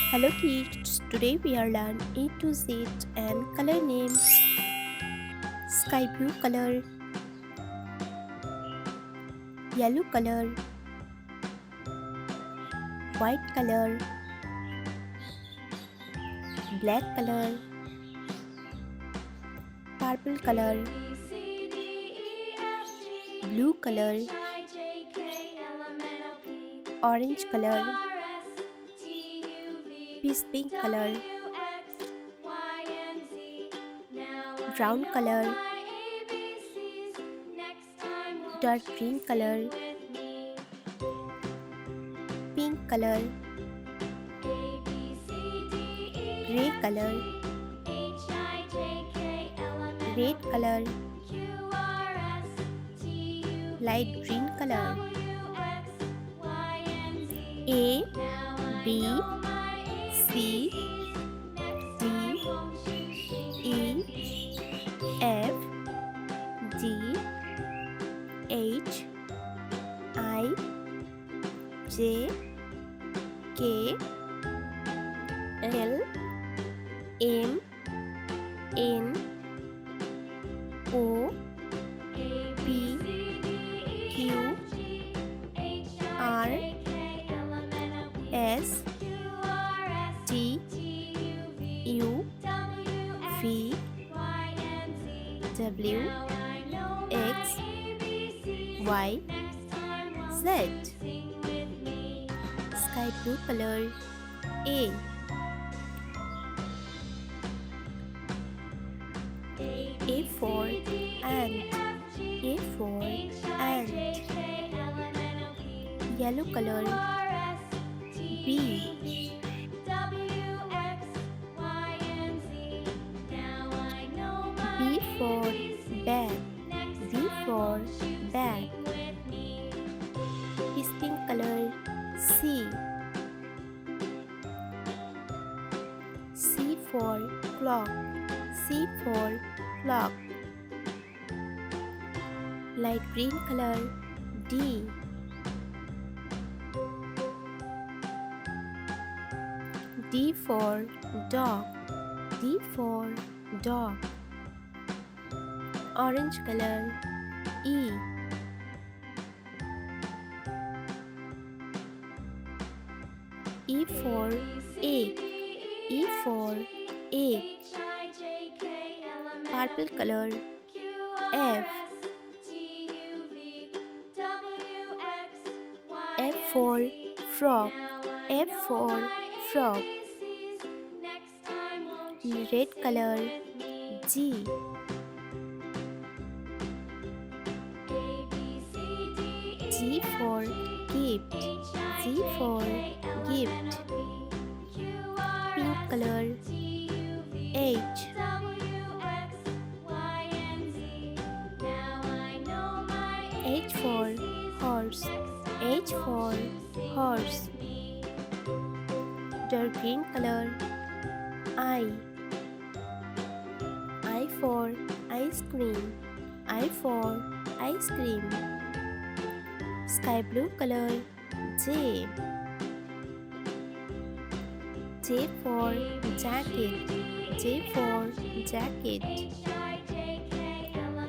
Hello kids, today we are learn A to Z and color name sky blue color, yellow color, white color, black color, purple color, blue color, orange color, peach pink color, brown color, dark green color, pink color, gray color, red color, light green color. A, B, C, D, E, F, G, H, I, J, K, L, M, N, O, P, Q, R, S, T, U, V, W, X, Y, Z. Sky blue color. A, A for ant, A for ant. Yellow color. B, B for bag, B for bag. His pink color. C, C for clock, C for clock. Light green color. D, D for dog, D for dog. Orange color. E, E for egg, E for egg. Purple color. F, F for frog, F for frog. Red color. G, G for gift, G for gift. Pink color. H, H for horse, H for horse. Dark green color. I for ice cream, I for ice cream. Sky blue color. J, J for jacket, J for jacket.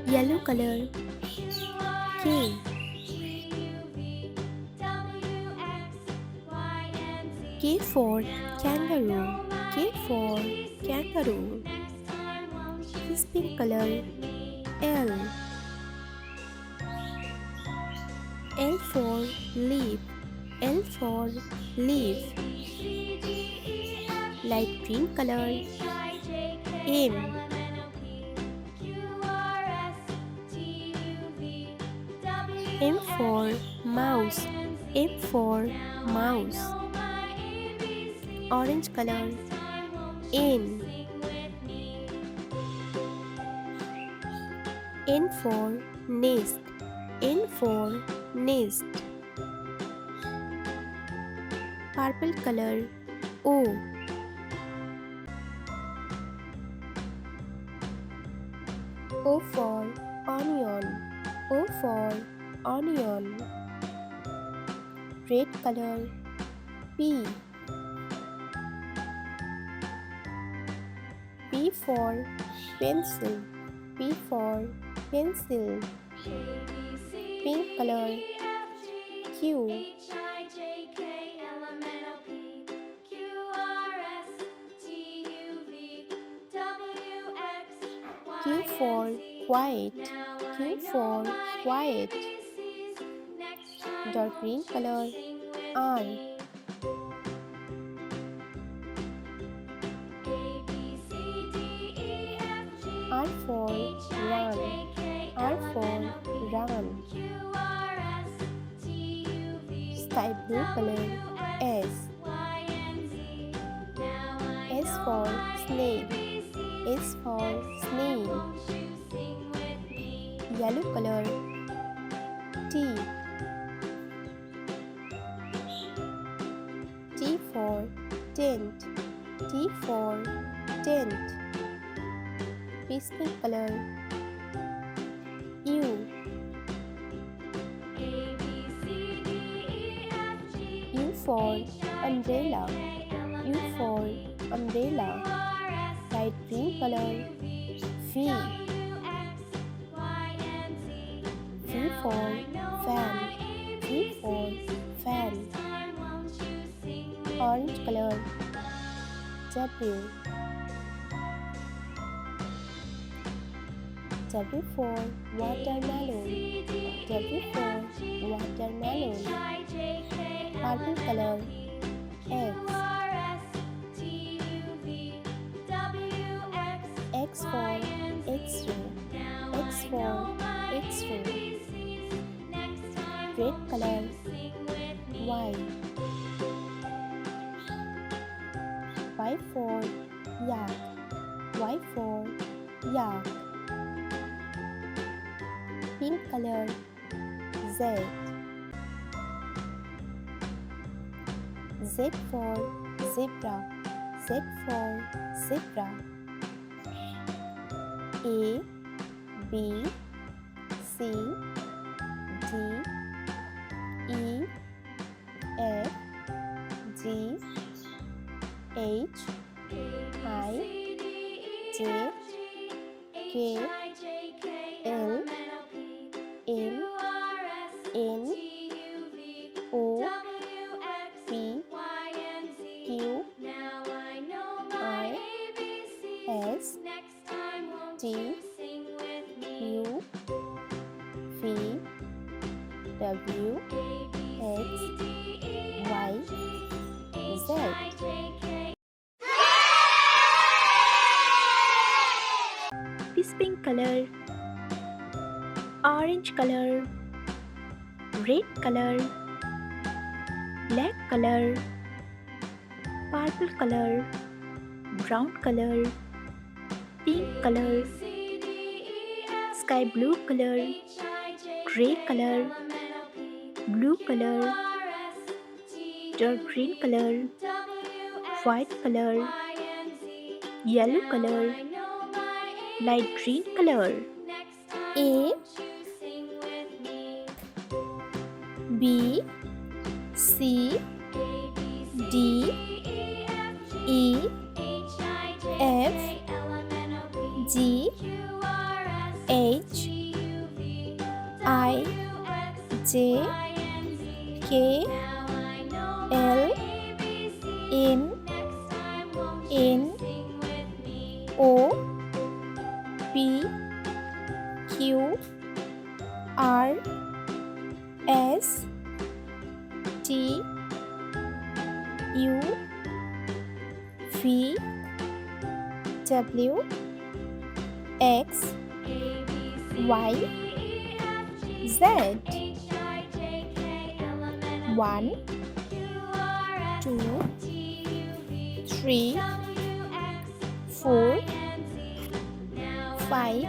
Yellow color. K, K for kangaroo, K for kangaroo. His pink color. L, L for leaf, L for leaf. Light green color. M, M for mouse, M for mouse. Orange color. N, N for nest, N for nest. Purple color. O, O for onion, O for onion. Red color. P, P for pencil. P for pencil. Pink color. Q. Q for quiet. Q for quiet. Dark green color. R. R for run. R for run. Sky blue color. S. S for snail. S for snail. Yellow color. T. T for tent. T for tent. Pastel color. U. U for umbrella. U for umbrella. Light green color. V. V for fan. V for fan. Orange color. W. W for watermelon. W for watermelon. Purple color. X. X for X-ray. X for X-ray. Red color. Y. Y for yak. Y for yak. Pink color. Z. Z for zebra. Z for zebra. A, B, C, D, E, F, G, H, I, J, K, L, M, N, O, P, Q, I, S, T, U, V, W, X, Y, Z. This pink color, orange color, red color, black color, purple color, brown color, pink color, sky blue color, gray color, blue color, dark green color, white color, yellow color, light green color. A, B, C, D, E, F, G, H, I, J, K, L, M, N, O, P, Q, R, S, T, U, V, W, X, Y, Z. 1, 2, 3, 4, 5,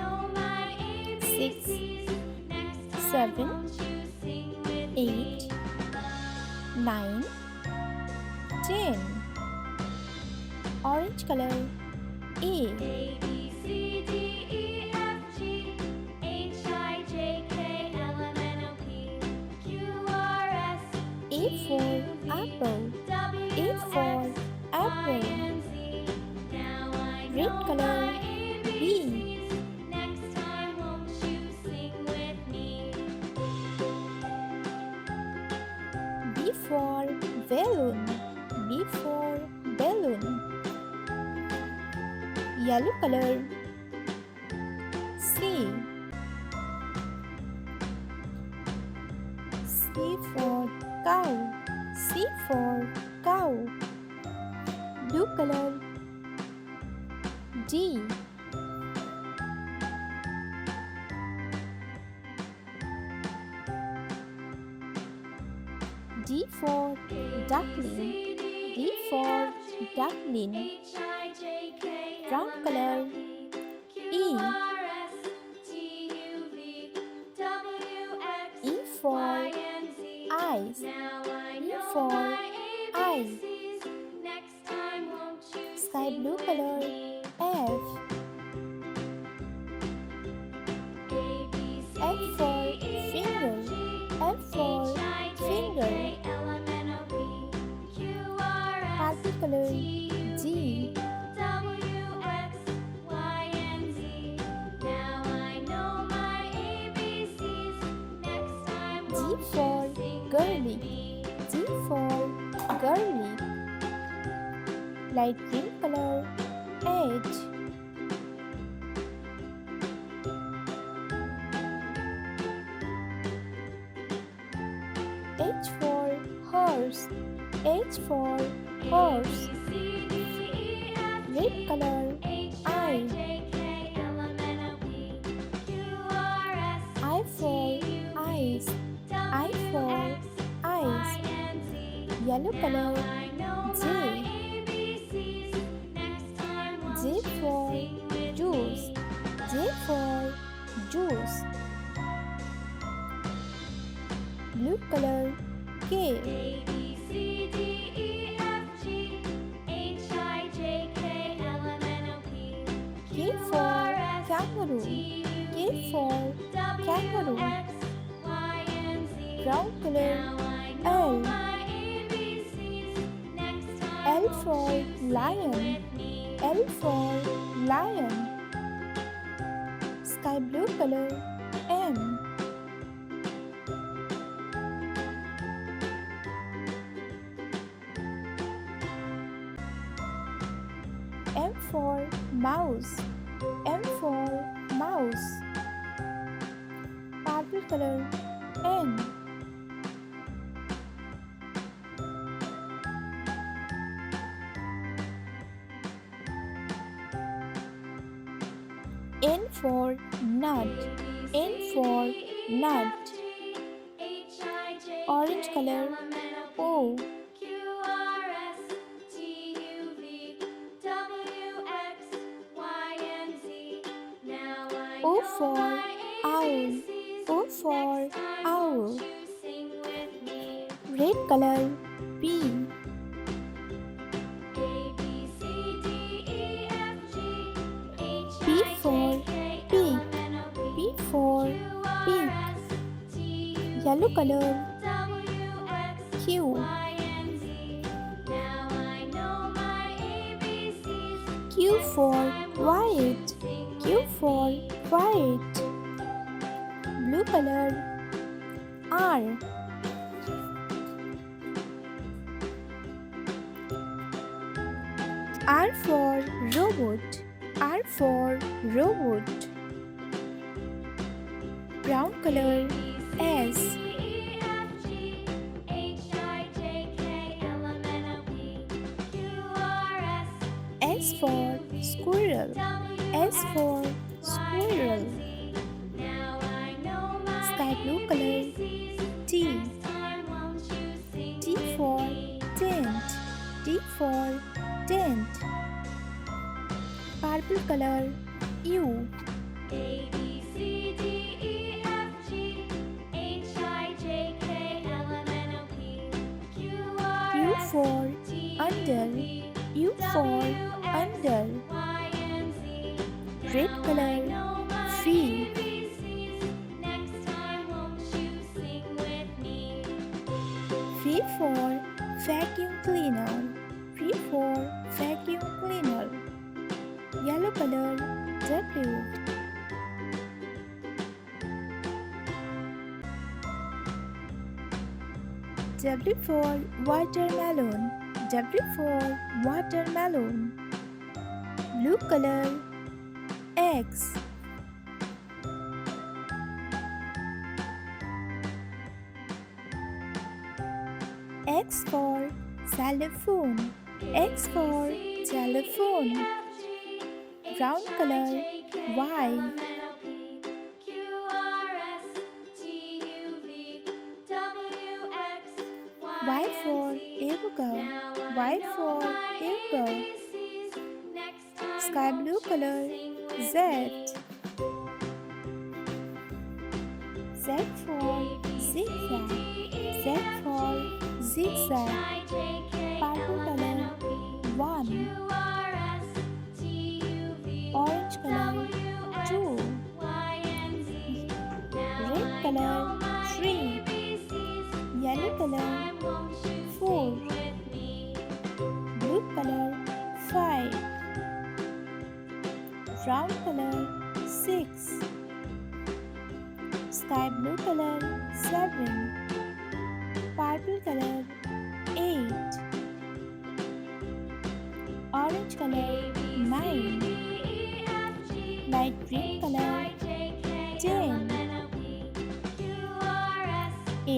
6, 7, 8, 9, 10. Orange color. A, A for apple. A for apple. Red color. Yellow color. C. C for cow. C for cow. Blue color. D. D for duckling. D for duckling. Brown color. E. E for eyes. E for eye. Sky blue color. F. F for finger. F for finger. Purple color. G. G for girly. G for girly. Light green color. H. H for horse. H for horse. Red color. I. I for eyes. I for eyes. Yellow color. J. J for juice. J for juice. Blue color. K. K for kangaroo. K for kangaroo. Brown color. L. L for lion. L for lion. Sky blue color. M. M for mouse. M for mouse. Purple color. N. N for nut. N for nut. Orange color. O. O for owl. O for owl. Red color. P. P for pig. P for pig. Yellow color. Q. Q for white. Q for white. Blue color. R. R for robot. R for robot. Brown color. S. S for squirrel. S for squirrel. Sky blue color. T. T for tent. T for tent. Purple color. U. U for under. U for under. Red color. V. V for vacuum cleaner. V for vacuum cleaner. Yellow color. W. W for watermelon. W for watermelon. Blue color X. X for xylophone. X for xylophone. Brown color Y. Y for yoga. Y for yoga. Sky blue color Z. Z for zigzag. Z for zigzag. Purple color 1. Orange color 2. Red color 3. Yellow color 4. Blue color 5. Brown color 6. Sky blue color 7. Purple color 8. Orange color 9. Light green color 10. A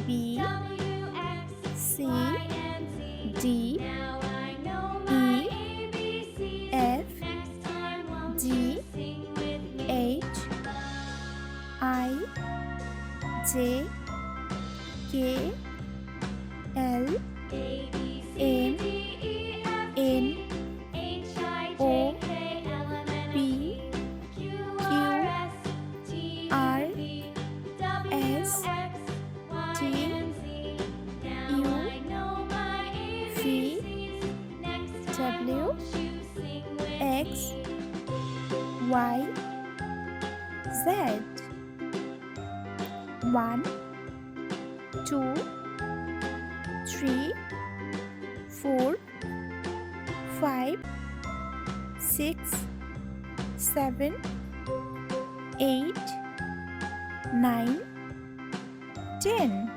B C D E F G H I J K L M N O P Q R S T U V W X Y Z. 1 2 3 4 5 6 7 8 9 10